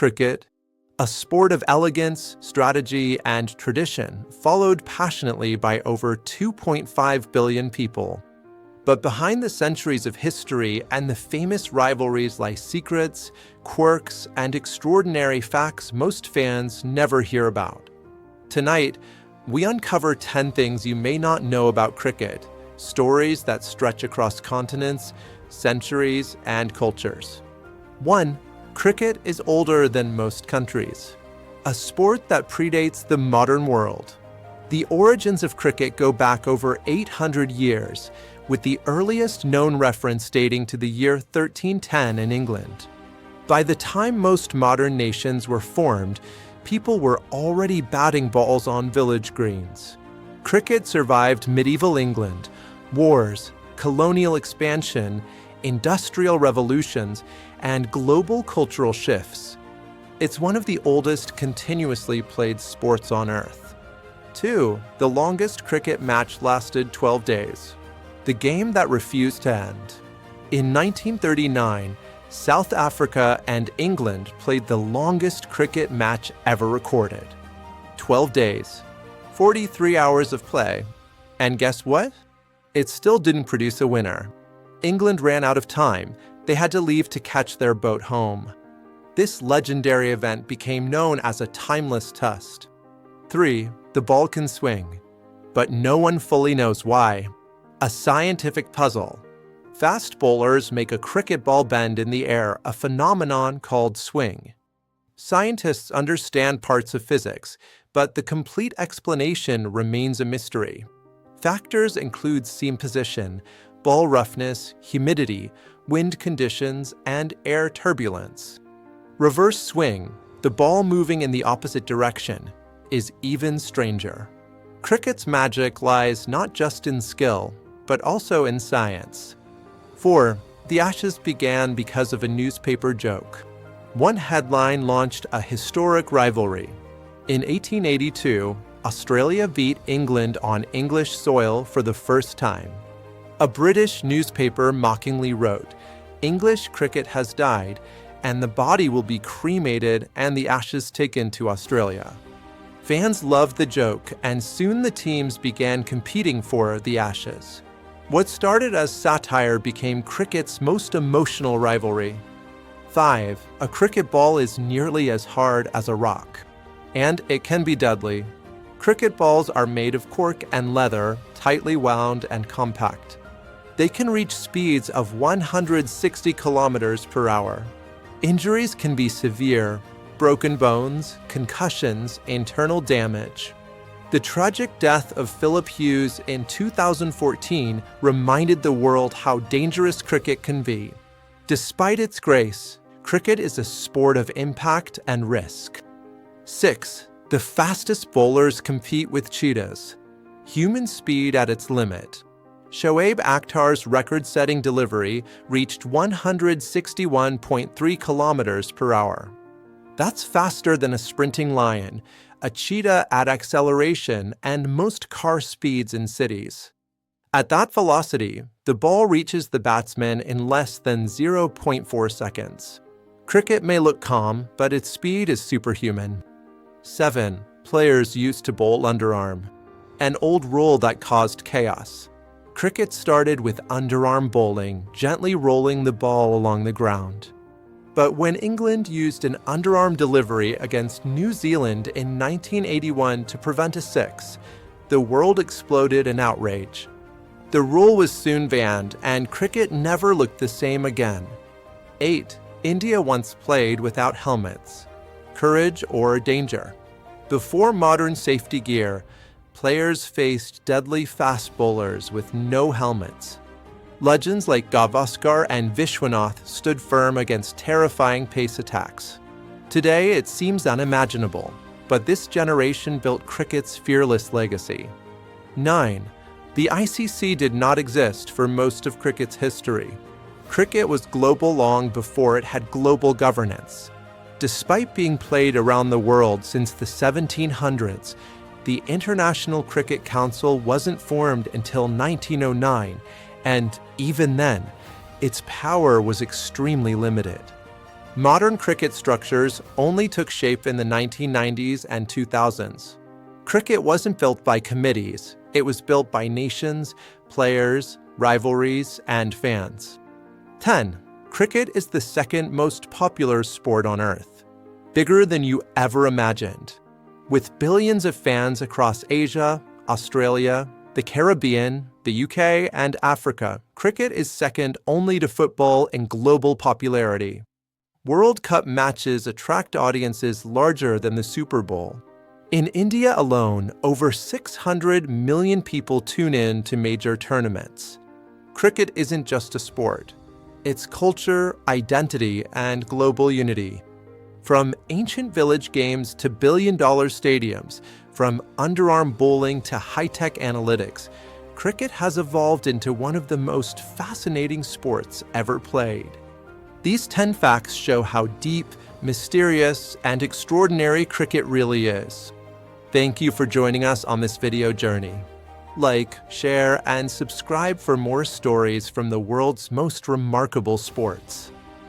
Cricket, a sport of elegance, strategy, and tradition, followed passionately by over 2.5 billion people. But behind the centuries of history and the famous rivalries lie secrets, quirks, and extraordinary facts most fans never hear about. Tonight, we uncover 10 things you may not know about cricket, stories that stretch across continents, centuries, and cultures. 1. Cricket is older than most countries. A sport that predates the modern world. The origins of cricket go back over 800 years, with the earliest known reference dating to the year 1310 in England. By the time most modern nations were formed, people were already batting balls on village greens. Cricket survived medieval England, wars, colonial expansion, industrial revolutions, and global cultural shifts. It's one of the oldest continuously played sports on Earth. 2. The longest cricket match lasted 12 days. The game that refused to end. In 1939, South Africa and England played the longest cricket match ever recorded. 12 days, 43 hours of play. And guess what? It still didn't produce a winner. England ran out of time. They had to leave to catch their boat home. This legendary event became known as a timeless test. 3. The ball can swing, but no one fully knows why. A scientific puzzle. Fast bowlers make a cricket ball bend in the air, a phenomenon called swing. Scientists understand parts of physics, but the complete explanation remains a mystery. Factors include seam position, ball roughness, humidity, wind conditions, and air turbulence. Reverse swing, the ball moving in the opposite direction, is even stranger. Cricket's magic lies not just in skill, but also in science. 4. The Ashes began because of a newspaper joke. One headline launched a historic rivalry. In 1882, Australia beat England on English soil for the first time. A British newspaper mockingly wrote, "English cricket has died, and the body will be cremated and the ashes taken to Australia." Fans loved the joke, and soon the teams began competing for the Ashes. What started as satire became cricket's most emotional rivalry. 5. A cricket ball is nearly as hard as a rock. And it can be deadly. Cricket balls are made of cork and leather, tightly wound and compact. They can reach speeds of 160 kilometers per hour. Injuries can be severe: broken bones, concussions, internal damage. The tragic death of Philip Hughes in 2014 reminded the world how dangerous cricket can be. Despite its grace, cricket is a sport of impact and risk. 6. The fastest bowlers compete with cheetahs. Human speed at its limit. Shoaib Akhtar's record-setting delivery reached 161.3 kilometers per hour. That's faster than a sprinting lion, a cheetah at acceleration, and most car speeds in cities. At that velocity, the ball reaches the batsman in less than 0.4 seconds. Cricket may look calm, but its speed is superhuman. 7. Players used to bowl underarm. An old rule that caused chaos. Cricket started with underarm bowling, gently rolling the ball along the ground. But when England used an underarm delivery against New Zealand in 1981 to prevent a six, the world exploded in outrage. The rule was soon banned, and cricket never looked the same again. 8. India once played without helmets. Courage or danger. Before modern safety gear, players faced deadly fast bowlers with no helmets. Legends like Gavaskar and Vishwanath stood firm against terrifying pace attacks. Today, it seems unimaginable, but this generation built cricket's fearless legacy. 9. The ICC did not exist for most of cricket's history. Cricket was global long before it had global governance. Despite being played around the world since the 1700s, the International Cricket Council wasn't formed until 1909, and even then, its power was extremely limited. Modern cricket structures only took shape in the 1990s and 2000s. Cricket wasn't built by committees, it was built by nations, players, rivalries, and fans. 10. Cricket is the second most popular sport on Earth. Bigger than you ever imagined. With billions of fans across Asia, Australia, the Caribbean, the UK, and Africa, cricket is second only to football in global popularity. World Cup matches attract audiences larger than the Super Bowl. In India alone, over 600 million people tune in to major tournaments. Cricket isn't just a sport. It's culture, identity, and global unity. From ancient village games to billion-dollar stadiums, from underarm bowling to high-tech analytics, cricket has evolved into one of the most fascinating sports ever played. These 10 facts show how deep, mysterious, and extraordinary cricket really is. Thank you for joining us on this video journey. Like, share, and subscribe for more stories from the world's most remarkable sports.